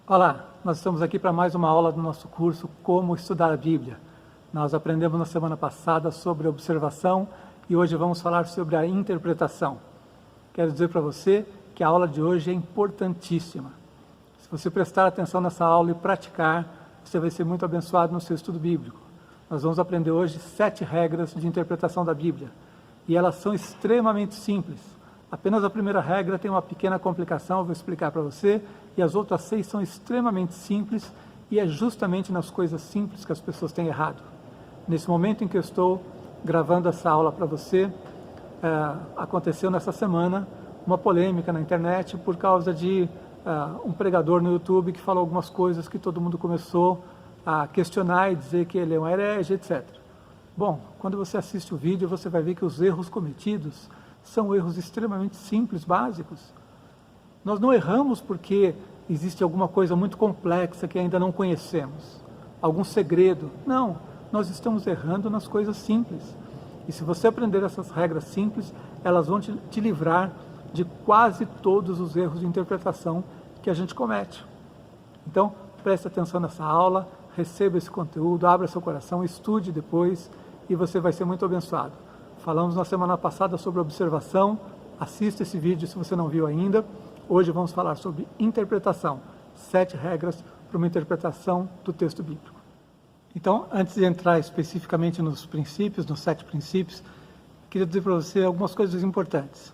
Olá, nós estamos aqui para mais uma aula do nosso curso Como Estudar a Bíblia. Nós aprendemos na semana passada sobre observação e hoje vamos falar sobre a interpretação. Quero dizer para você que a aula de hoje é importantíssima. Se você prestar atenção nessa aula e praticar, você vai ser muito abençoado no seu estudo bíblico. Nós vamos aprender hoje 7 regras de interpretação da Bíblia e elas são extremamente simples. Apenas a primeira regra tem uma pequena complicação, eu vou explicar para você, e as outras 6 são extremamente simples, e é justamente nas coisas simples que as pessoas têm errado. Nesse momento em que eu estou gravando essa aula para você, aconteceu nessa semana uma polêmica na internet por causa de um pregador no YouTube que falou algumas coisas que todo mundo começou a questionar e dizer que ele é um herege, etc. Bom, quando você assiste o vídeo, você vai ver que os erros cometidos são erros extremamente simples, básicos. Nós não erramos porque existe alguma coisa muito complexa que ainda não conhecemos, algum segredo. Não, nós estamos errando nas coisas simples. E se você aprender essas regras simples, elas vão te livrar de quase todos os erros de interpretação que a gente comete. Então, preste atenção nessa aula, receba esse conteúdo, abra seu coração, estude depois e você vai ser muito abençoado. Falamos na semana passada sobre observação, assista esse vídeo se você não viu ainda. Hoje vamos falar sobre interpretação, 7 regras para uma interpretação do texto bíblico. Então, antes de entrar especificamente nos princípios, nos 7 princípios, queria dizer para você algumas coisas importantes.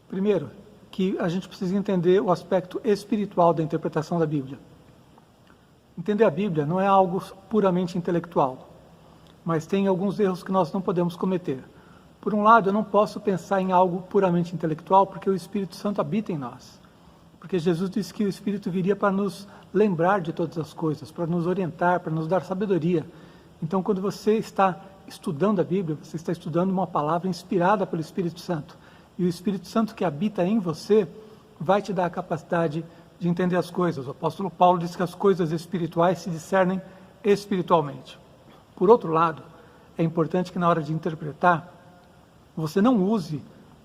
Primeiro, que a gente precisa entender o aspecto espiritual da interpretação da Bíblia. Entender a Bíblia não é algo puramente intelectual, mas tem alguns erros que nós não podemos cometer. Por um lado, eu não posso pensar em algo puramente intelectual, porque o Espírito Santo habita em nós. Porque Jesus disse que o Espírito viria para nos lembrar de todas as coisas, para nos orientar, para nos dar sabedoria. Então, quando você está estudando a Bíblia, você está estudando uma palavra inspirada pelo Espírito Santo. E o Espírito Santo que habita em você vai te dar a capacidade de entender as coisas. O apóstolo Paulo diz que as coisas espirituais se discernem espiritualmente. Por outro lado, é importante que na hora de interpretar, você não use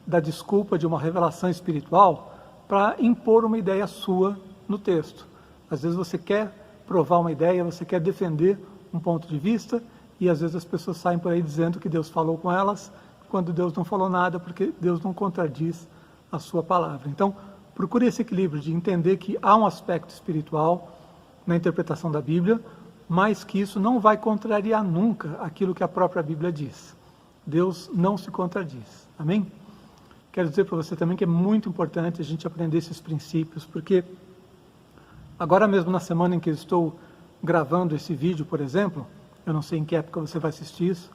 da desculpa de uma revelação espiritual para impor uma ideia sua no texto. Às vezes você quer provar uma ideia, você quer defender um ponto de vista, e às vezes as pessoas saem por aí dizendo que Deus falou com elas, quando Deus não falou nada, porque Deus não contradiz a sua palavra. Então, procure esse equilíbrio de entender que há um aspecto espiritual na interpretação da Bíblia, mas que isso não vai contrariar nunca aquilo que a própria Bíblia diz. Deus não se contradiz. Amém? Quero dizer para você também que é muito importante a gente aprender esses princípios, porque agora mesmo na semana em que eu estou gravando esse vídeo, por exemplo, eu não sei em que época você vai assistir isso,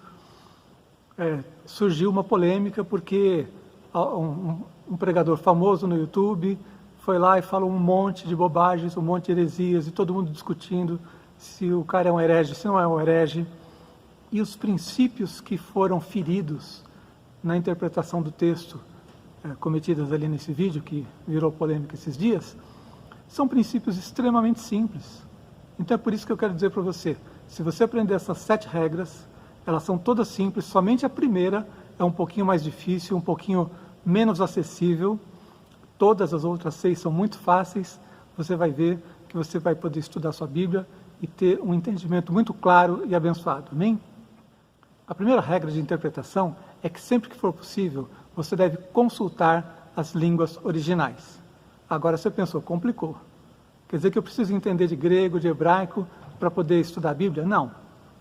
surgiu uma polêmica porque um pregador famoso no YouTube foi lá e falou um monte de bobagens, um monte de heresias, e todo mundo discutindo se o cara é um herege, se não é um herege. E os princípios que foram feridos na interpretação do texto, cometidos ali nesse vídeo, que virou polêmica esses dias, são princípios extremamente simples. Então é por isso que eu quero dizer para você, se você aprender essas 7 regras, elas são todas simples, somente a primeira é um pouquinho mais difícil, um pouquinho menos acessível, todas as outras 6 são muito fáceis, você vai ver que você vai poder estudar sua Bíblia e ter um entendimento muito claro e abençoado. Amém? A primeira regra de interpretação é que sempre que for possível, você deve consultar as línguas originais. Agora você pensou, complicou. Quer dizer que eu preciso entender de grego, de hebraico, para poder estudar a Bíblia? Não.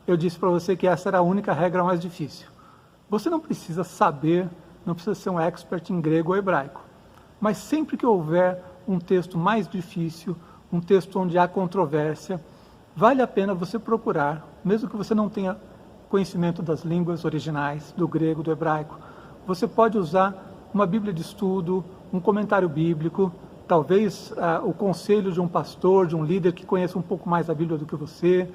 Eu disse para você que essa era a única regra mais difícil. Você não precisa saber, não precisa ser um expert em grego ou hebraico. Mas sempre que houver um texto mais difícil, um texto onde há controvérsia, vale a pena você procurar, mesmo que você não tenha conhecimento das línguas originais, do grego, do hebraico, você pode usar uma Bíblia de estudo, um comentário bíblico, talvez o conselho de um pastor, de um líder que conheça um pouco mais a Bíblia do que você,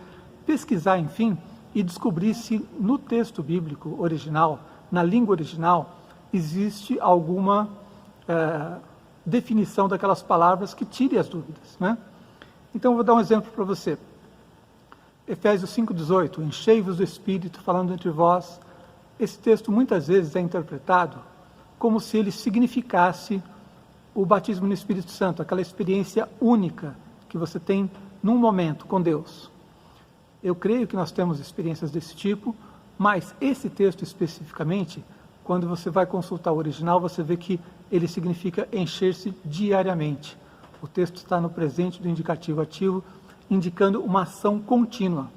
pesquisar, enfim, e descobrir se no texto bíblico original, na língua original, existe alguma definição daquelas palavras que tire as dúvidas, né? Então, eu vou dar um exemplo para você. Efésios 5,18, enchei-vos do Espírito, falando entre vós. Esse texto muitas vezes é interpretado como se ele significasse o batismo no Espírito Santo, aquela experiência única que você tem num momento com Deus. Eu creio que nós temos experiências desse tipo, mas esse texto especificamente, quando você vai consultar o original, você vê que ele significa encher-se diariamente. O texto está no presente do indicativo ativo, indicando uma ação contínua.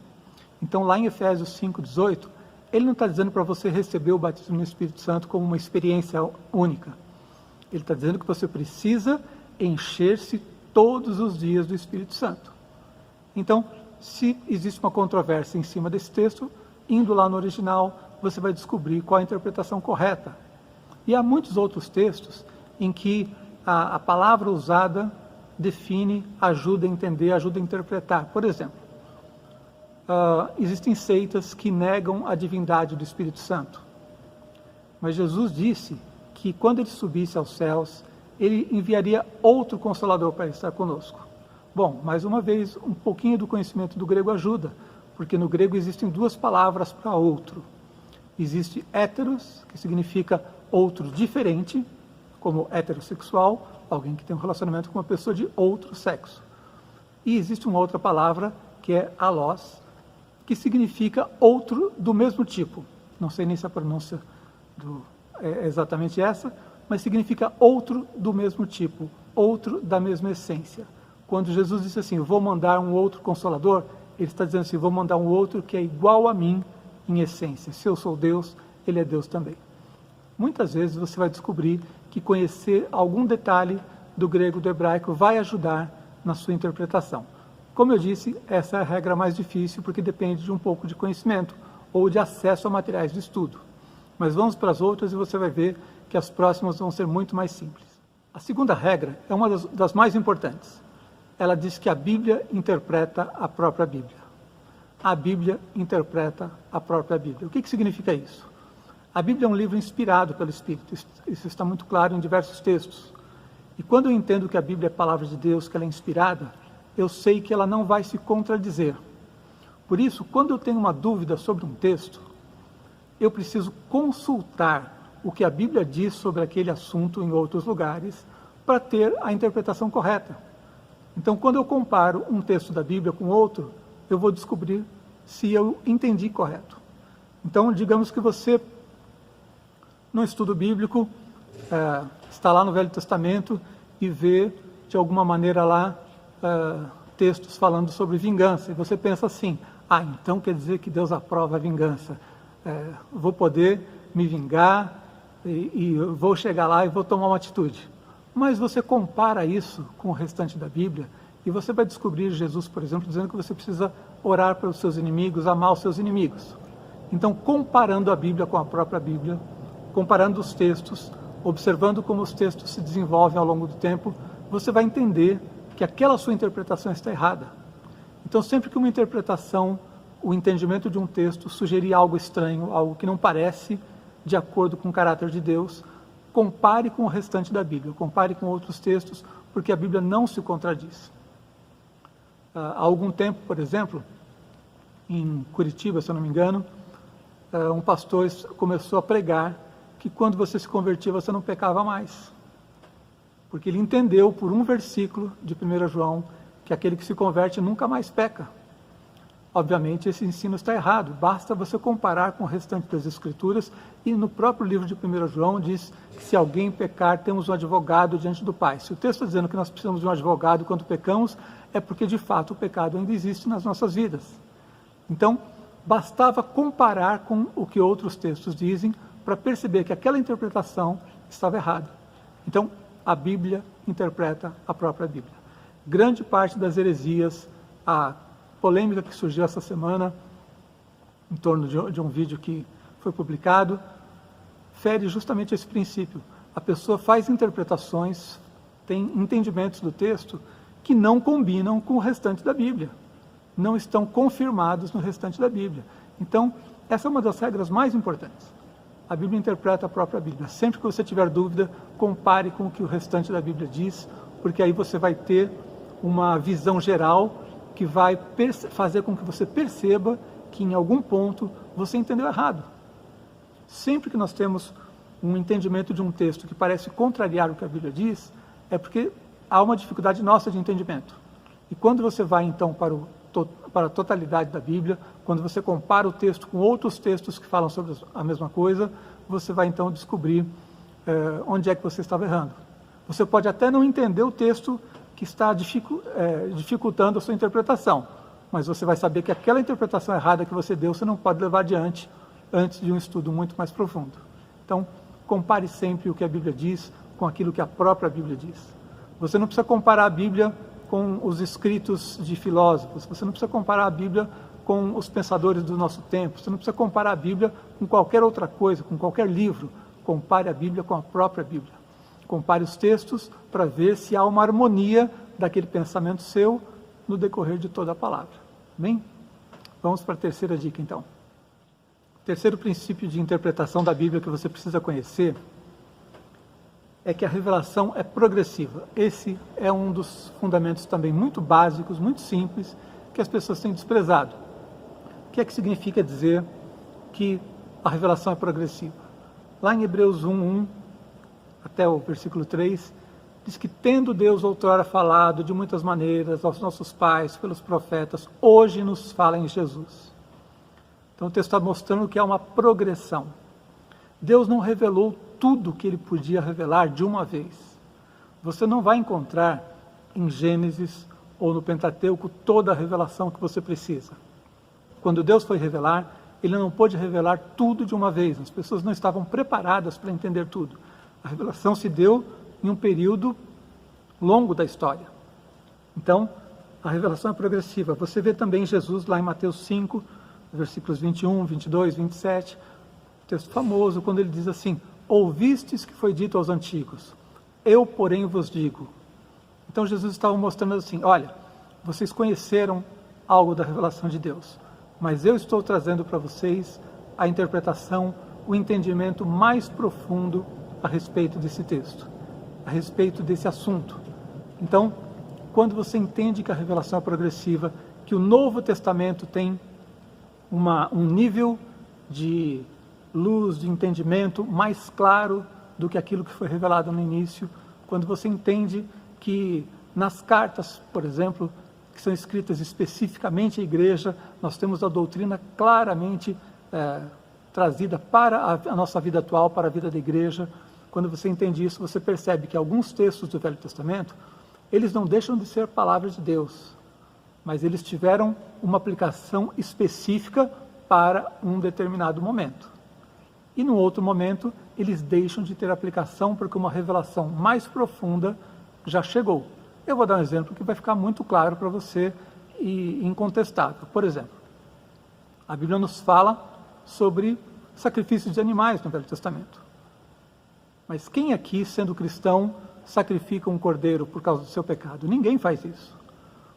Então, lá em Efésios 5,18, ele não está dizendo para você receber o batismo no Espírito Santo como uma experiência única. Ele está dizendo que você precisa encher-se todos os dias do Espírito Santo. Então, se existe uma controvérsia em cima desse texto, indo lá no original, você vai descobrir qual a interpretação correta. E há muitos outros textos em que a palavra usada define, ajuda a entender, ajuda a interpretar. Por exemplo, existem seitas que negam a divindade do Espírito Santo. Mas Jesus disse que quando ele subisse aos céus, ele enviaria outro Consolador para estar conosco. Bom, mais uma vez, um pouquinho do conhecimento do grego ajuda, porque no grego existem duas palavras para outro. Existe héteros, que significa outro diferente, como heterossexual, alguém que tem um relacionamento com uma pessoa de outro sexo. E existe uma outra palavra, que é alós, que significa outro do mesmo tipo. Não sei nem se a pronúncia é exatamente essa, mas significa outro do mesmo tipo, outro da mesma essência. Quando Jesus disse assim, vou mandar um outro Consolador, ele está dizendo assim, vou mandar um outro que é igual a mim em essência. Se eu sou Deus, ele é Deus também. Muitas vezes você vai descobrir que conhecer algum detalhe do grego, do hebraico, vai ajudar na sua interpretação. Como eu disse, essa é a regra mais difícil, porque depende de um pouco de conhecimento ou de acesso a materiais de estudo. Mas vamos para as outras e você vai ver que as próximas vão ser muito mais simples. A segunda regra é uma das mais importantes. Ela diz que a Bíblia interpreta a própria Bíblia. A Bíblia interpreta a própria Bíblia. O que significa isso? A Bíblia é um livro inspirado pelo Espírito. Isso está muito claro em diversos textos. E quando eu entendo que a Bíblia é a palavra de Deus, que ela é inspirada, eu sei que ela não vai se contradizer. Por isso, quando eu tenho uma dúvida sobre um texto, eu preciso consultar o que a Bíblia diz sobre aquele assunto em outros lugares para ter a interpretação correta. Então, quando eu comparo um texto da Bíblia com outro, eu vou descobrir se eu entendi correto. Então, digamos que você, no estudo bíblico, está lá no Velho Testamento e vê, de alguma maneira lá, textos falando sobre vingança. E você pensa assim, então quer dizer que Deus aprova a vingança. Vou poder me vingar e vou chegar lá e vou tomar uma atitude. Mas você compara isso com o restante da Bíblia e você vai descobrir Jesus, por exemplo, dizendo que você precisa orar pelos seus inimigos, amar os seus inimigos. Então, comparando a Bíblia com a própria Bíblia, comparando os textos, observando como os textos se desenvolvem ao longo do tempo, você vai entender que aquela sua interpretação está errada. Então, sempre que uma interpretação, o entendimento de um texto sugerir algo estranho, algo que não parece de acordo com o caráter de Deus, compare com o restante da Bíblia, compare com outros textos, porque a Bíblia não se contradiz. Há algum tempo, por exemplo, em Curitiba, se eu não me engano, um pastor começou a pregar que quando você se convertia, você não pecava mais. Porque ele entendeu por um versículo de 1 João que aquele que se converte nunca mais peca. Obviamente, esse ensino está errado. Basta você comparar com o restante das Escrituras e no próprio livro de 1 João diz que se alguém pecar, temos um advogado diante do Pai. Se o texto está dizendo que nós precisamos de um advogado quando pecamos, é porque de fato o pecado ainda existe nas nossas vidas. Então, bastava comparar com o que outros textos dizem para perceber que aquela interpretação estava errada. Então, a Bíblia interpreta a própria Bíblia. Grande parte das heresias, a polêmica que surgiu essa semana, em torno de um vídeo que foi publicado, fere justamente esse princípio. A pessoa faz interpretações, tem entendimentos do texto que não combinam com o restante da Bíblia, não estão confirmados no restante da Bíblia. Então, essa é uma das regras mais importantes. A Bíblia interpreta a própria Bíblia. Sempre que você tiver dúvida, compare com o que o restante da Bíblia diz, porque aí você vai ter uma visão geral que vai fazer com que você perceba que em algum ponto você entendeu errado. Sempre que nós temos um entendimento de um texto que parece contrariar o que a Bíblia diz, é porque há uma dificuldade nossa de entendimento. E quando você vai então para a totalidade da Bíblia, quando você compara o texto com outros textos que falam sobre a mesma coisa, você vai então descobrir onde é que você estava errando. Você pode até não entender o texto que está dificultando a sua interpretação, mas você vai saber que aquela interpretação errada que você deu, você não pode levar adiante antes de um estudo muito mais profundo. Então, compare sempre o que a Bíblia diz com aquilo que a própria Bíblia diz. Você não precisa comparar a Bíblia com os escritos de filósofos, você não precisa comparar a Bíblia com os pensadores do nosso tempo, você não precisa comparar a Bíblia com qualquer outra coisa, com qualquer livro. Compare a Bíblia com a própria Bíblia. Compare os textos para ver se há uma harmonia daquele pensamento seu no decorrer de toda a palavra. Bem? Vamos para a terceira dica, então. O terceiro princípio de interpretação da Bíblia que você precisa conhecer é que a revelação é progressiva. Esse é um dos fundamentos também muito básicos, muito simples, que as pessoas têm desprezado. O que é que significa dizer que a revelação é progressiva? Lá em Hebreus 1:1, até o versículo 3, diz que tendo Deus outrora falado de muitas maneiras aos nossos pais, pelos profetas, hoje nos fala em Jesus. Então o texto está mostrando que há uma progressão. Deus não revelou tudo que ele podia revelar de uma vez. Você não vai encontrar em Gênesis ou no Pentateuco toda a revelação que você precisa. Quando Deus foi revelar, ele não pôde revelar tudo de uma vez. As pessoas não estavam preparadas para entender tudo. A revelação se deu em um período longo da história. Então, a revelação é progressiva. Você vê também Jesus lá em Mateus 5, versículos 21, 22, 27, texto famoso, quando ele diz assim: ouvistes que foi dito aos antigos, eu, porém, vos digo. Então Jesus estava mostrando assim: olha, vocês conheceram algo da revelação de Deus, mas eu estou trazendo para vocês a interpretação, o entendimento mais profundo a respeito desse texto, a respeito desse assunto. Então, quando você entende que a revelação é progressiva, que o Novo Testamento tem um nível de luz, de entendimento mais claro do que aquilo que foi revelado no início, quando você entende que nas cartas, por exemplo, que são escritas especificamente à igreja, nós temos a doutrina claramente trazida para a nossa vida atual, para a vida da igreja. Quando você entende isso, você percebe que alguns textos do Velho Testamento, eles não deixam de ser palavras de Deus, mas eles tiveram uma aplicação específica para um determinado momento. E no outro momento, eles deixam de ter aplicação porque uma revelação mais profunda já chegou. Eu vou dar um exemplo que vai ficar muito claro para você e incontestável. Por exemplo, a Bíblia nos fala sobre sacrifícios de animais no Velho Testamento. Mas quem aqui, sendo cristão, sacrifica um cordeiro por causa do seu pecado? Ninguém faz isso.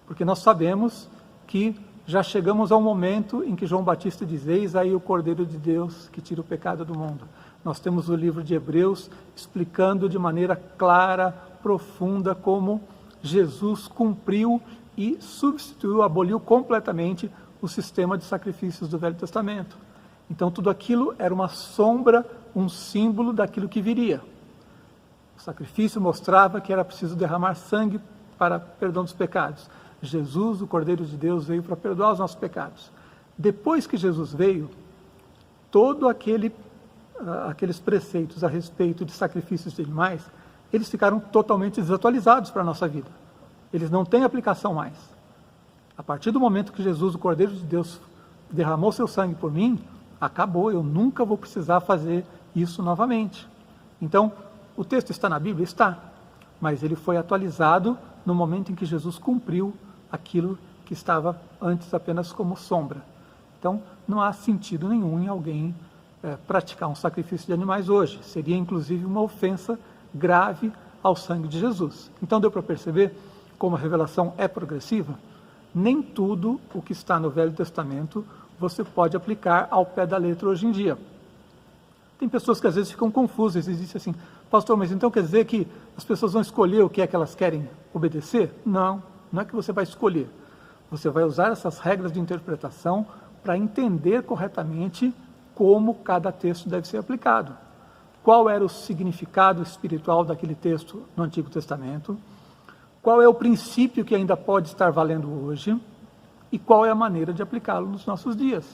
Porque nós sabemos que já chegamos ao momento em que João Batista diz: eis aí o Cordeiro de Deus que tira o pecado do mundo. Nós temos o livro de Hebreus explicando de maneira clara, profunda, como Jesus cumpriu e substituiu, aboliu completamente o sistema de sacrifícios do Velho Testamento. Então tudo aquilo era uma sombra, um símbolo daquilo que viria. O sacrifício mostrava que era preciso derramar sangue para perdão dos pecados. Jesus, o Cordeiro de Deus, veio para perdoar os nossos pecados. Depois que Jesus veio, todos aqueles preceitos a respeito de sacrifícios de animais, eles ficaram totalmente desatualizados para a nossa vida. Eles não têm aplicação mais. A partir do momento que Jesus, o Cordeiro de Deus, derramou seu sangue por mim, acabou, eu nunca vou precisar fazer isso novamente. Então, o texto está na Bíblia? Está. Mas ele foi atualizado no momento em que Jesus cumpriu aquilo que estava antes apenas como sombra. Então, não há sentido nenhum em alguém praticar um sacrifício de animais hoje. Seria, inclusive, uma ofensa grave ao sangue de Jesus. Então, deu para perceber como a revelação é progressiva? Nem tudo o que está no Velho Testamento você pode aplicar ao pé da letra hoje em dia. Tem pessoas que às vezes ficam confusas e dizem assim: pastor, mas então quer dizer que as pessoas vão escolher o que é que elas querem obedecer? Não, não é que você vai escolher. Você vai usar essas regras de interpretação para entender corretamente como cada texto deve ser aplicado. Qual era o significado espiritual daquele texto no Antigo Testamento? qual é o princípio que ainda pode estar valendo hoje e qual é a maneira de aplicá-lo nos nossos dias.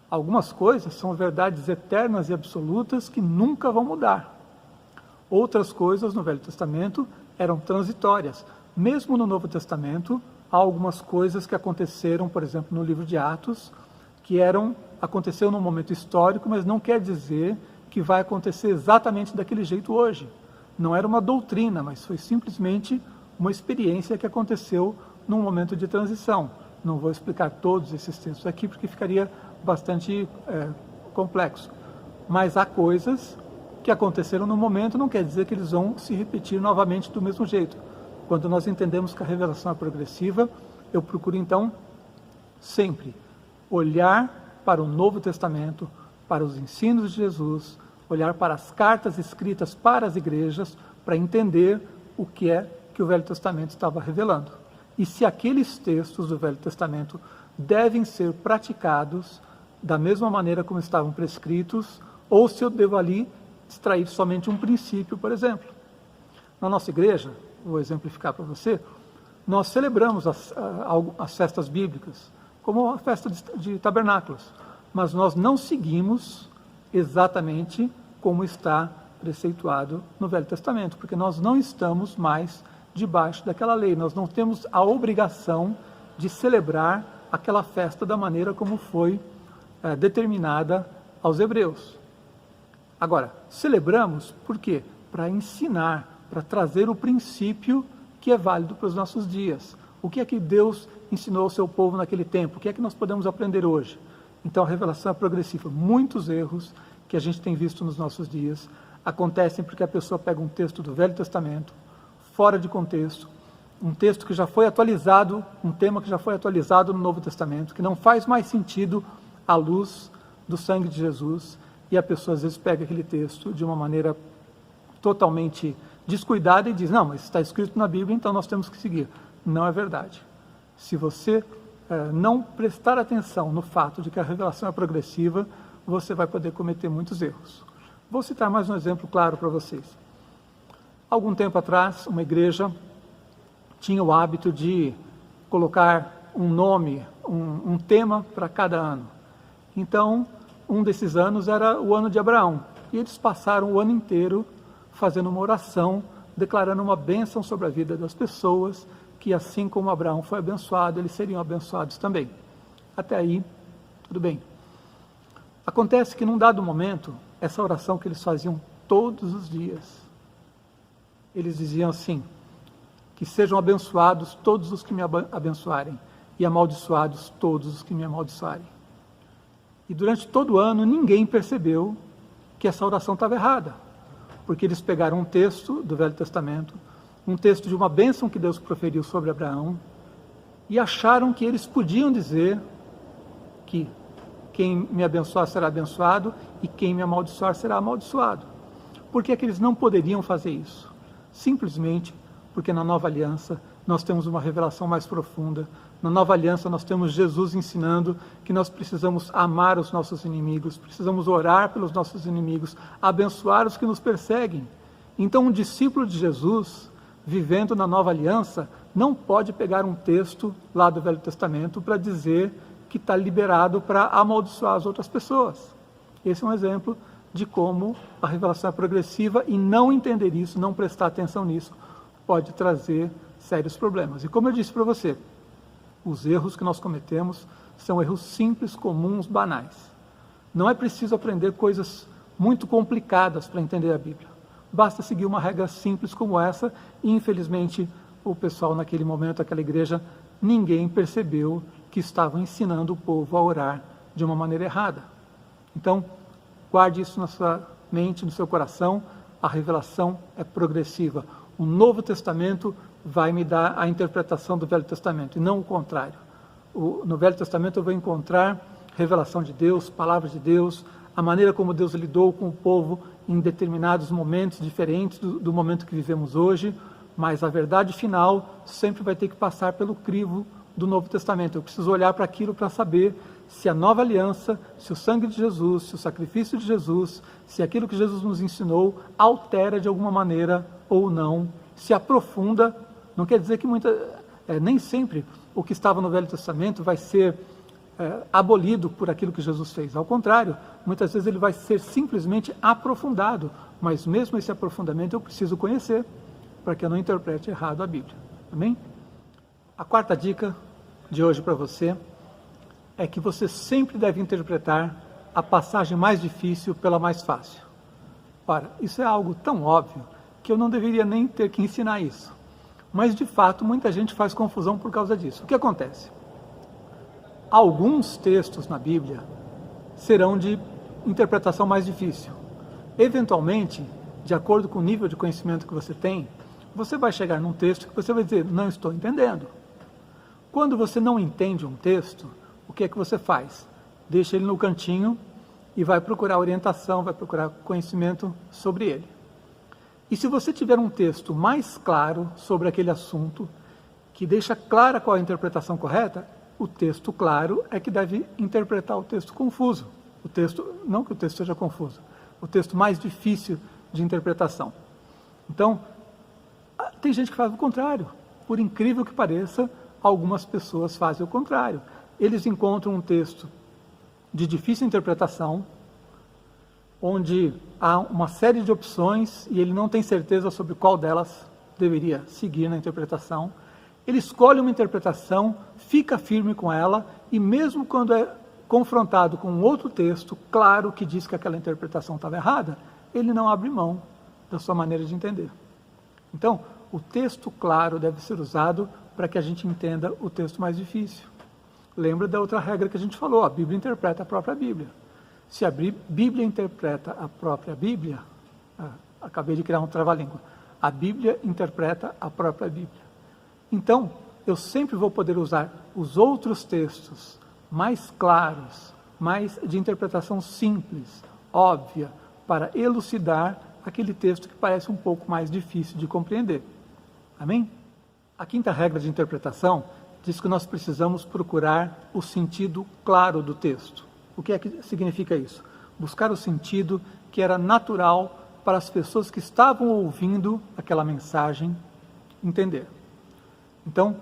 Algumas coisas são verdades eternas e absolutas que nunca vão mudar. Outras coisas no Velho Testamento eram transitórias. Mesmo no Novo Testamento, há algumas coisas que aconteceram, por exemplo, no livro de Atos, que aconteceu num momento histórico, mas não quer dizer que vai acontecer exatamente daquele jeito hoje. Não era uma doutrina, mas foi simplesmente uma experiência que aconteceu num momento de transição. Não vou explicar todos esses textos aqui, porque ficaria bastante complexo. Mas há coisas que aconteceram no momento, não quer dizer que eles vão se repetir novamente do mesmo jeito. Quando nós entendemos que a revelação é progressiva, eu procuro então sempre olhar para o Novo Testamento, para os ensinos de Jesus, olhar para as cartas escritas para as igrejas, para entender o que é que o Velho Testamento estava revelando. E se aqueles textos do Velho Testamento devem ser praticados da mesma maneira como estavam prescritos, ou se eu devo ali extrair somente um princípio, por exemplo. Na nossa igreja, vou exemplificar para você, nós celebramos as festas bíblicas, como a festa de tabernáculos, mas nós não seguimos exatamente como está preceituado no Velho Testamento, porque nós não estamos mais debaixo daquela lei, nós não temos a obrigação de celebrar aquela festa da maneira como foi determinada aos hebreus. Agora, celebramos por quê? Para ensinar, para trazer o princípio que é válido para os nossos dias. O que é que Deus ensinou ao seu povo naquele tempo? O que é que nós podemos aprender hoje? Então a revelação é progressiva. Muitos erros que a gente tem visto nos nossos dias acontecem porque a pessoa pega um texto do Velho Testamento, fora de contexto, um texto que já foi atualizado, um tema que já foi atualizado no Novo Testamento, que não faz mais sentido à luz do sangue de Jesus, e a pessoa às vezes pega aquele texto de uma maneira totalmente descuidada e diz, não, mas está escrito na Bíblia, então nós temos que seguir. Não é verdade. Se você não prestar atenção no fato de que a revelação é progressiva, você vai poder cometer muitos erros. Vou citar mais um exemplo claro para vocês. Algum tempo atrás, uma igreja tinha o hábito de colocar um nome, um tema para cada ano. Então, um desses anos era o ano de Abraão. E eles passaram o ano inteiro fazendo uma oração, declarando uma bênção sobre a vida das pessoas, que assim como Abraão foi abençoado, eles seriam abençoados também. Até aí, tudo bem. Acontece que num dado momento, essa oração que eles faziam todos os dias, eles diziam assim, que sejam abençoados todos os que me abençoarem, e amaldiçoados todos os que me amaldiçoarem. E durante todo o ano, ninguém percebeu que essa oração estava errada, porque eles pegaram um texto do Velho Testamento, um texto de uma bênção que Deus proferiu sobre Abraão, e acharam que eles podiam dizer que quem me abençoar será abençoado e quem me amaldiçoar será amaldiçoado. Por que é que eles não poderiam fazer isso? Simplesmente porque na Nova Aliança nós temos uma revelação mais profunda. Na Nova Aliança nós temos Jesus ensinando que nós precisamos amar os nossos inimigos, precisamos orar pelos nossos inimigos, abençoar os que nos perseguem. Então um discípulo de Jesus, vivendo na Nova Aliança, não pode pegar um texto lá do Velho Testamento para dizer que está liberado para amaldiçoar as outras pessoas. Esse é um exemplo de como a revelação é progressiva e não entender isso, não prestar atenção nisso, pode trazer sérios problemas. E como eu disse para você, os erros que nós cometemos são erros simples, comuns, banais. Não é preciso aprender coisas muito complicadas para entender a Bíblia. Basta seguir uma regra simples como essa e, infelizmente, o pessoal naquele momento, aquela igreja, ninguém percebeu que estavam ensinando o povo a orar de uma maneira errada. Então, guarde isso na sua mente, no seu coração, a revelação é progressiva. O Novo Testamento vai me dar a interpretação do Velho Testamento, e não o contrário. No Velho Testamento eu vou encontrar revelação de Deus, palavras de Deus, a maneira como Deus lidou com o povo em determinados momentos diferentes do momento que vivemos hoje, mas a verdade final sempre vai ter que passar pelo crivo do Novo Testamento. Eu preciso olhar para aquilo para saber se a nova aliança, se o sangue de Jesus, se o sacrifício de Jesus, se aquilo que Jesus nos ensinou altera de alguma maneira ou não, se aprofunda Não quer dizer que nem sempre o que estava no Velho Testamento vai ser abolido por aquilo que Jesus fez. Ao contrário, muitas vezes ele vai ser simplesmente aprofundado, mas mesmo esse aprofundamento eu preciso conhecer, para que eu não interprete errado a Bíblia. Amém? A quarta dica de hoje para você é que você sempre deve interpretar a passagem mais difícil pela mais fácil. Ora, isso é algo tão óbvio que eu não deveria nem ter que ensinar isso. Mas, de fato, muita gente faz confusão por causa disso. O que acontece? Alguns textos na Bíblia serão de interpretação mais difícil. Eventualmente, de acordo com o nível de conhecimento que você tem, você vai chegar num texto que você vai dizer, não estou entendendo. Quando você não entende um texto, o que é que você faz? Deixa ele no cantinho e vai procurar orientação, vai procurar conhecimento sobre ele. E se você tiver um texto mais claro sobre aquele assunto, que deixa clara qual é a interpretação correta, o texto claro é que deve interpretar o texto confuso. Não que o texto seja confuso, o texto mais difícil de interpretação. Então, tem gente que faz o contrário. Por incrível que pareça, algumas pessoas fazem o contrário. Eles encontram um texto de difícil interpretação, onde há uma série de opções e ele não tem certeza sobre qual delas deveria seguir na interpretação. Ele escolhe uma interpretação, fica firme com ela e mesmo quando é confrontado com um outro texto, claro, que diz que aquela interpretação estava errada, ele não abre mão da sua maneira de entender. Então, o texto claro deve ser usado para que a gente entenda o texto mais difícil. Lembra da outra regra que a gente falou, a Bíblia interpreta a própria Bíblia. Se a Bíblia interpreta a própria Bíblia, acabei de criar um trava-língua, a Bíblia interpreta a própria Bíblia. Então, eu sempre vou poder usar os outros textos mais claros, mais de interpretação simples, óbvia, para elucidar aquele texto que parece um pouco mais difícil de compreender. Amém? A quinta regra de interpretação diz que nós precisamos procurar o sentido claro do texto. O que é que significa isso? Buscar o sentido que era natural para as pessoas que estavam ouvindo aquela mensagem entender. Então,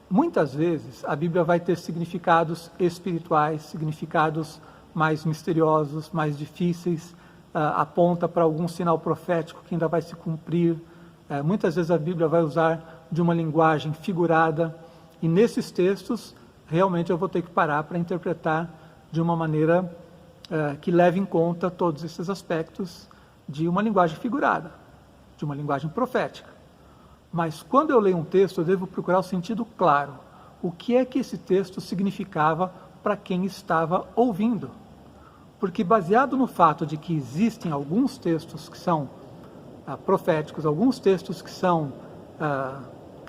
muitas vezes a Bíblia vai ter significados espirituais, significados mais misteriosos, mais difíceis, aponta para algum sinal profético que ainda vai se cumprir. Muitas vezes a Bíblia vai usar de uma linguagem figurada, e nesses textos, realmente eu vou ter que parar para interpretar de uma maneira que leve em conta todos esses aspectos de uma linguagem figurada, de uma linguagem profética. Mas quando eu leio um texto, eu devo procurar o sentido claro. O que é que esse texto significava para quem estava ouvindo? Porque baseado no fato de que existem alguns textos que são proféticos, alguns textos que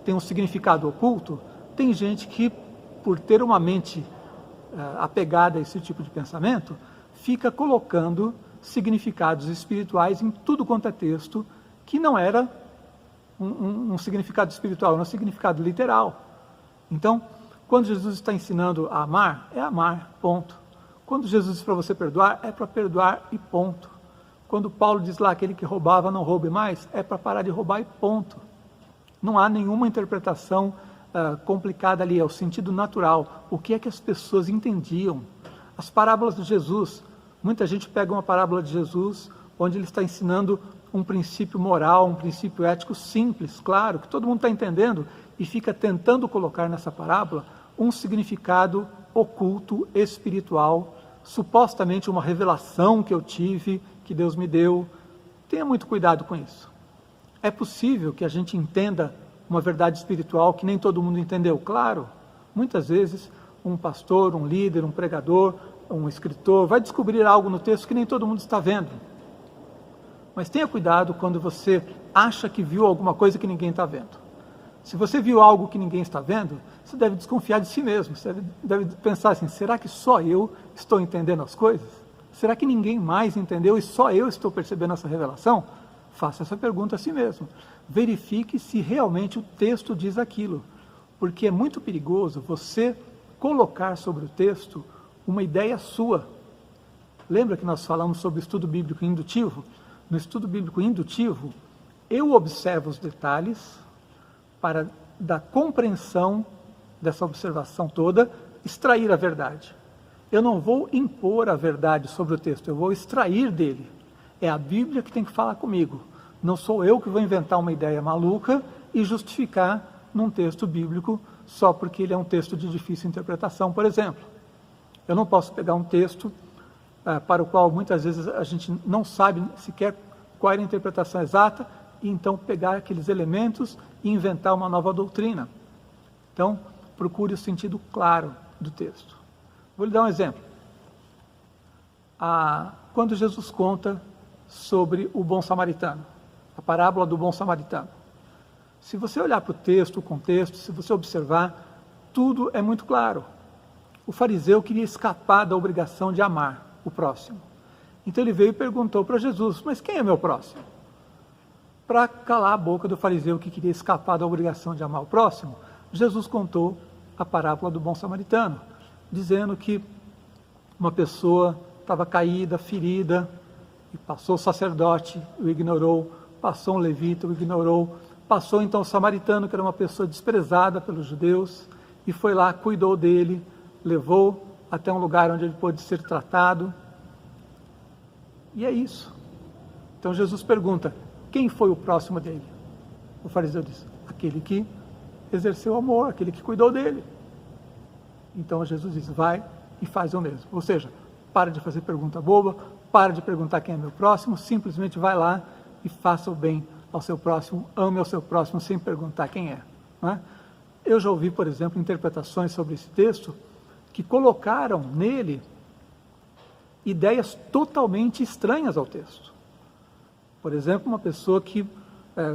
têm um significado oculto, tem gente que, por ter uma mente apegada a esse tipo de pensamento, fica colocando significados espirituais em tudo quanto é texto, que não era um significado espiritual, era um significado literal. Então, quando Jesus está ensinando a amar, é amar, ponto. Quando Jesus diz para você perdoar, é para perdoar e ponto. Quando Paulo diz lá, aquele que roubava não roube mais, é para parar de roubar e ponto. Não há nenhuma interpretação complicada ali, é o sentido natural. O que é que as pessoas entendiam? As parábolas de Jesus, muita gente pega uma parábola de Jesus, onde ele está ensinando um princípio moral, um princípio ético simples, claro, que todo mundo está entendendo, e fica tentando colocar nessa parábola um significado oculto, espiritual, supostamente uma revelação que eu tive, que Deus me deu. Tenha muito cuidado com isso. É possível que a gente entenda uma verdade espiritual que nem todo mundo entendeu, claro. Muitas vezes um pastor, um líder, um pregador, um escritor vai descobrir algo no texto que nem todo mundo está vendo. Mas tenha cuidado quando você acha que viu alguma coisa que ninguém está vendo. Se você viu algo que ninguém está vendo, você deve desconfiar de si mesmo. Você deve pensar assim, será que só eu estou entendendo as coisas? Será que ninguém mais entendeu e só eu estou percebendo essa revelação? Faça essa pergunta a si mesmo. Verifique se realmente o texto diz aquilo. Porque é muito perigoso você colocar sobre o texto uma ideia sua. Lembra que nós falamos sobre o estudo bíblico indutivo? No estudo bíblico indutivo, eu observo os detalhes para, da compreensão dessa observação toda, extrair a verdade. Eu não vou impor a verdade sobre o texto, eu vou extrair dele. É a Bíblia que tem que falar comigo. Não sou eu que vou inventar uma ideia maluca e justificar num texto bíblico só porque ele é um texto de difícil interpretação, por exemplo. Eu não posso pegar um texto para o qual muitas vezes a gente não sabe sequer qual é a interpretação exata, e então pegar aqueles elementos e inventar uma nova doutrina. Então, procure o sentido claro do texto. Vou lhe dar um exemplo. Quando Jesus conta sobre o bom samaritano, a parábola do bom samaritano, se você olhar para o texto, o contexto, se você observar, tudo é muito claro. O fariseu queria escapar da obrigação de amar o próximo. Então ele veio e perguntou para Jesus, mas quem é meu próximo? Para calar a boca do fariseu que queria escapar da obrigação de amar o próximo, Jesus contou a parábola do bom samaritano, dizendo que uma pessoa estava caída, ferida, e passou o sacerdote, o ignorou, passou um levita, o ignorou, passou então o samaritano, que era uma pessoa desprezada pelos judeus, e foi lá, cuidou dele, levou até um lugar onde ele pôde ser tratado. E é isso. Então Jesus pergunta, quem foi o próximo dele? O fariseu diz, aquele que exerceu amor, aquele que cuidou dele. Então Jesus diz, vai e faz o mesmo. Ou seja, para de fazer pergunta boba, para de perguntar quem é meu próximo, simplesmente vai lá e faça o bem ao seu próximo, ame ao seu próximo sem perguntar quem é. Não é? Eu já ouvi, por exemplo, interpretações sobre esse texto que colocaram nele ideias totalmente estranhas ao texto. Por exemplo, uma pessoa que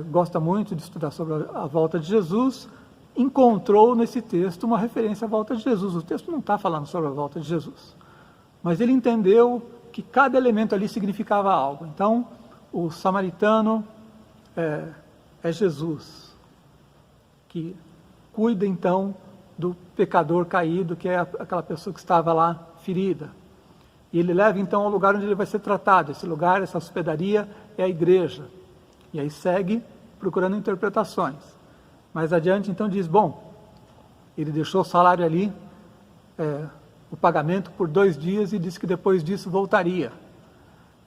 gosta muito de estudar sobre a volta de Jesus, encontrou nesse texto uma referência à volta de Jesus. O texto não está falando sobre a volta de Jesus, mas ele entendeu que cada elemento ali significava algo. Então, o samaritano é Jesus, que cuida então do pecador caído, que é aquela pessoa que estava lá ferida. E ele leva então ao lugar onde ele vai ser tratado. Esse lugar, essa hospedaria é a igreja. E aí segue procurando interpretações. Mais adiante então diz, bom, ele deixou o salário ali, o pagamento por 2 dias e disse que depois disso voltaria.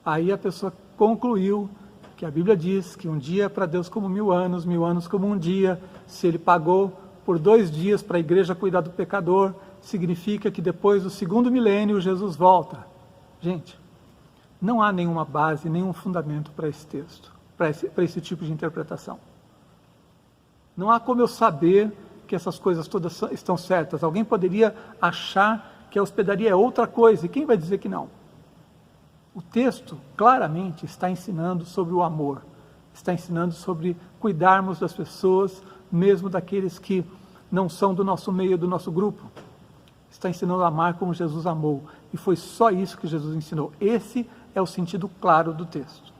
Aí a pessoa concluiu que a Bíblia diz que um dia é para Deus como 1000 anos, 1000 anos como um dia. Se ele pagou por 2 dias para a igreja cuidar do pecador, significa que depois do 2º milênio Jesus volta. Gente, não há nenhuma base, nenhum fundamento para esse texto, para esse tipo de interpretação. Não há como eu saber que essas coisas todas estão certas. Alguém poderia achar que a hospedaria é outra coisa, e quem vai dizer que não? O texto claramente está ensinando sobre o amor, está ensinando sobre cuidarmos das pessoas, mesmo daqueles que não são do nosso meio, do nosso grupo. Está ensinando a amar como Jesus amou, e foi só isso que Jesus ensinou. Esse é o sentido claro do texto.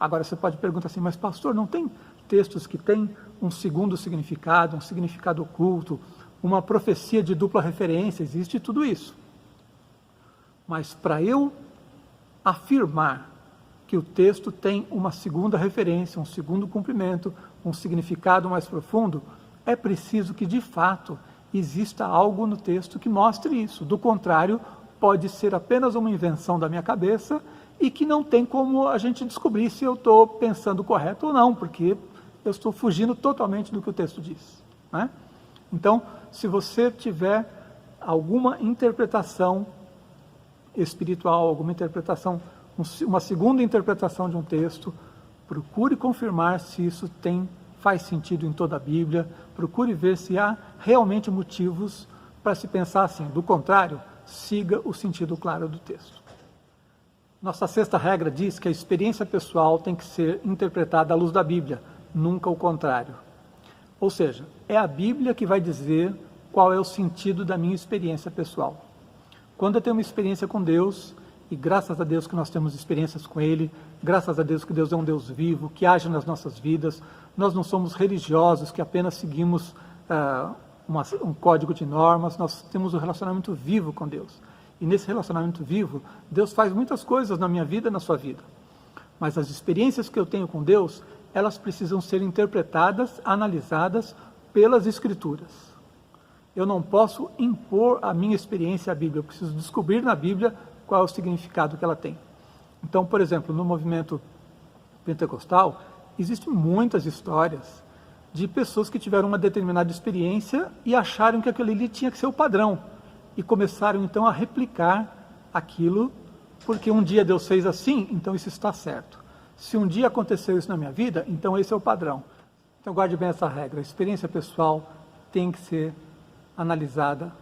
Agora você pode perguntar assim, mas pastor, não tem textos que têm um segundo significado, um significado oculto, uma profecia de dupla referência? Existe tudo isso. Mas para eu afirmar que o texto tem uma segunda referência, um segundo cumprimento, um significado mais profundo, é preciso que de fato exista algo no texto que mostre isso. Do contrário, pode ser apenas uma invenção da minha cabeça e que não tem como a gente descobrir se eu estou pensando correto ou não, porque eu estou fugindo totalmente do que o texto diz. Né? Então, se você tiver alguma interpretação espiritual, alguma interpretação, uma segunda interpretação de um texto, procure confirmar se isso faz sentido em toda a Bíblia, procure ver se há realmente motivos para se pensar assim. Do contrário, siga o sentido claro do texto. Nossa 6ª regra diz que a experiência pessoal tem que ser interpretada à luz da Bíblia, nunca o contrário. Ou seja, é a Bíblia que vai dizer qual é o sentido da minha experiência pessoal. Quando eu tenho uma experiência com Deus, e graças a Deus que nós temos experiências com Ele, graças a Deus que Deus é um Deus vivo, que age nas nossas vidas, nós não somos religiosos que apenas seguimos um código de normas, nós temos um relacionamento vivo com Deus. E nesse relacionamento vivo, Deus faz muitas coisas na minha vida e na sua vida. Mas as experiências que eu tenho com Deus, elas precisam ser interpretadas, analisadas pelas Escrituras. Eu não posso impor a minha experiência à Bíblia, eu preciso descobrir na Bíblia qual é o significado que ela tem. Então, por exemplo, no movimento pentecostal, existem muitas histórias de pessoas que tiveram uma determinada experiência e acharam que aquilo ali tinha que ser o padrão, e começaram então a replicar aquilo, porque um dia Deus fez assim, então isso está certo. Se um dia aconteceu isso na minha vida, então esse é o padrão. Então guarde bem essa regra, a experiência pessoal tem que ser analisada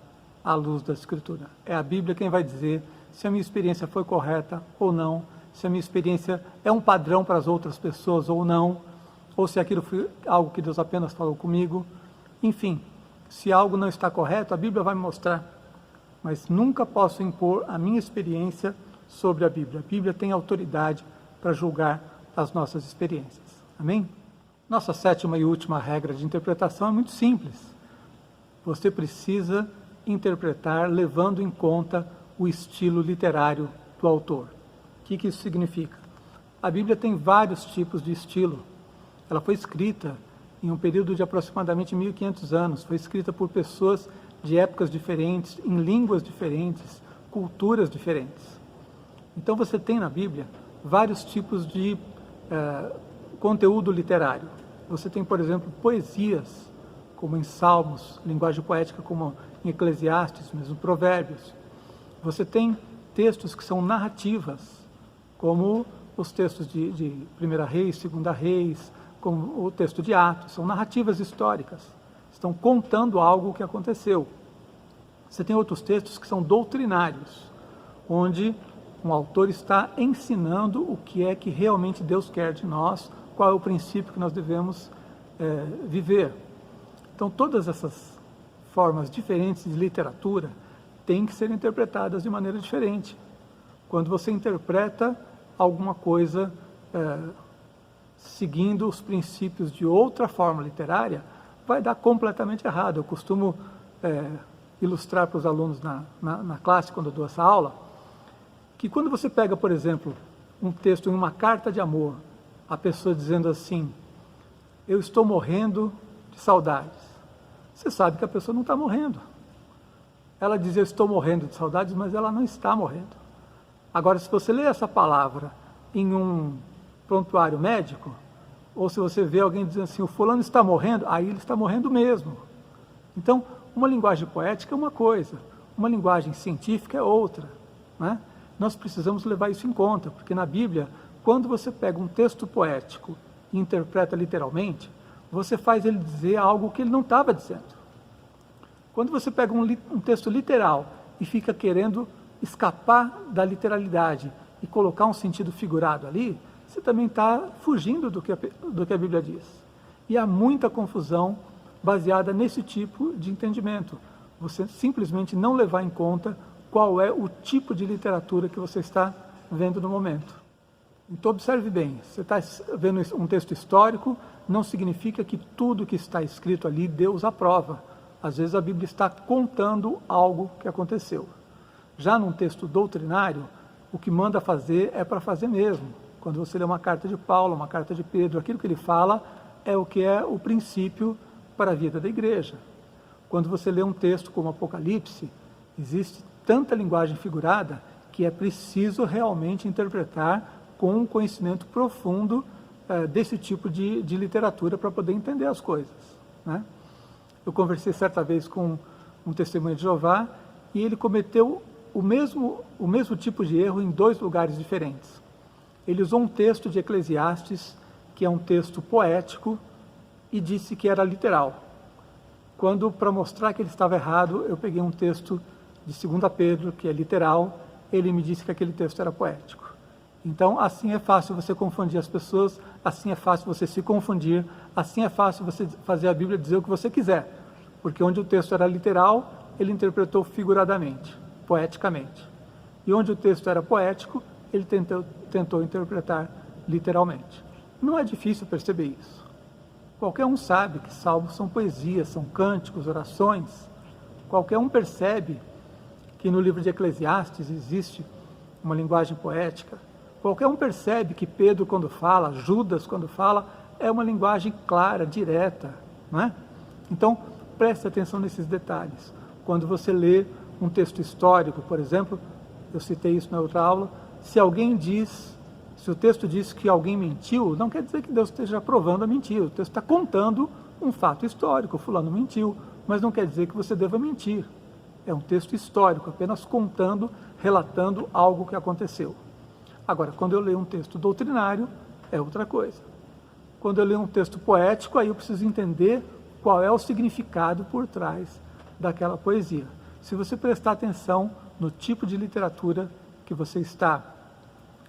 à luz da Escritura. É a Bíblia quem vai dizer se a minha experiência foi correta ou não, se a minha experiência é um padrão para as outras pessoas ou não, ou se aquilo foi algo que Deus apenas falou comigo. Enfim, se algo não está correto, a Bíblia vai me mostrar, mas nunca posso impor a minha experiência sobre a Bíblia. A Bíblia tem autoridade para julgar as nossas experiências. Amém? Nossa sétima e última regra de interpretação é muito simples. Você precisa interpretar levando em conta o estilo literário do autor. O que isso significa? A Bíblia tem vários tipos de estilo. Ela foi escrita em um período de aproximadamente 1500 anos. Foi escrita por pessoas de épocas diferentes, em línguas diferentes, culturas diferentes. Então você tem na Bíblia vários tipos de conteúdo literário. Você tem, por exemplo, poesias, como em Salmos, linguagem poética como em Eclesiastes, mesmo Provérbios. Você tem textos que são narrativas, como os textos de 1 Reis, 2 Reis, como o texto de Atos, são narrativas históricas, estão contando algo que aconteceu. Você tem outros textos que são doutrinários, onde um autor está ensinando o que é que realmente Deus quer de nós, qual é o princípio que nós devemos viver. Então, todas essas formas diferentes de literatura têm que ser interpretadas de maneira diferente. Quando você interpreta alguma coisa seguindo os princípios de outra forma literária, vai dar completamente errado. Eu costumo ilustrar para os alunos na classe, quando eu dou essa aula, que quando você pega, por exemplo, um texto em uma carta de amor, a pessoa dizendo assim, eu estou morrendo de saudades. Você sabe que a pessoa não está morrendo. Ela diz, eu estou morrendo de saudades, mas ela não está morrendo. Agora, se você lê essa palavra em um prontuário médico, ou se você vê alguém dizendo assim, o fulano está morrendo, aí ele está morrendo mesmo. Então, uma linguagem poética é uma coisa, uma linguagem científica é outra, né? Nós precisamos levar isso em conta, porque na Bíblia, quando você pega um texto poético e interpreta literalmente, você faz ele dizer algo que ele não estava dizendo. Quando você pega um texto literal e fica querendo escapar da literalidade e colocar um sentido figurado ali, você também está fugindo do que a Bíblia diz. E há muita confusão baseada nesse tipo de entendimento. Você simplesmente não levar em conta qual é o tipo de literatura que você está vendo no momento. Então observe bem, você está vendo um texto histórico, não significa que tudo que está escrito ali Deus aprova. Às vezes a Bíblia está contando algo que aconteceu. Já num texto doutrinário, o que manda fazer é para fazer mesmo. Quando você lê uma carta de Paulo, uma carta de Pedro, aquilo que ele fala é o que é o princípio para a vida da igreja. Quando você lê um texto como Apocalipse, existe tanta linguagem figurada que é preciso realmente interpretar com um conhecimento profundo desse tipo de literatura para poder entender as coisas, né? Eu conversei certa vez com um testemunho de Jeová e ele cometeu o mesmo tipo de erro em 2 lugares diferentes. Ele usou um texto de Eclesiastes, que é um texto poético, e disse que era literal. Quando, para mostrar que ele estava errado, eu peguei um texto de 2 Pedro, que é literal, ele me disse que aquele texto era poético. Então, assim é fácil você confundir as pessoas, assim é fácil você se confundir, assim é fácil você fazer a Bíblia dizer o que você quiser, porque onde o texto era literal, ele interpretou figuradamente, poeticamente. E onde o texto era poético, ele tentou interpretar literalmente. Não é difícil perceber isso. Qualquer um sabe que salmos são poesias, são cânticos, orações. Qualquer um percebe que no livro de Eclesiastes existe uma linguagem poética. Qualquer um percebe que Pedro, quando fala, Judas, quando fala, é uma linguagem clara, direta, não é? Então, preste atenção nesses detalhes. Quando você lê um texto histórico, por exemplo, eu citei isso na outra aula, se o texto diz que alguém mentiu, não quer dizer que Deus esteja aprovando a mentira. O texto está contando um fato histórico, fulano mentiu, mas não quer dizer que você deva mentir. É um texto histórico, apenas contando, relatando algo que aconteceu. Agora, quando eu leio um texto doutrinário, é outra coisa. Quando eu leio um texto poético, aí eu preciso entender qual é o significado por trás daquela poesia. Se você prestar atenção no tipo de literatura que você está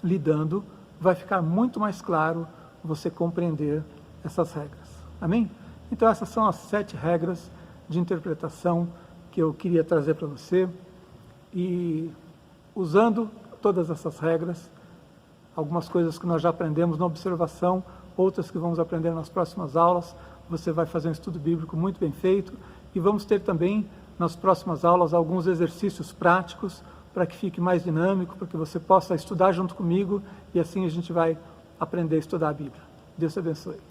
lidando, vai ficar muito mais claro você compreender essas regras. Amém? Então essas são as 7 regras de interpretação que eu queria trazer para você. E usando todas essas regras, algumas coisas que nós já aprendemos na observação, outras que vamos aprender nas próximas aulas, você vai fazer um estudo bíblico muito bem feito. E vamos ter também, nas próximas aulas, alguns exercícios práticos para que fique mais dinâmico, para que você possa estudar junto comigo e assim a gente vai aprender a estudar a Bíblia. Deus te abençoe.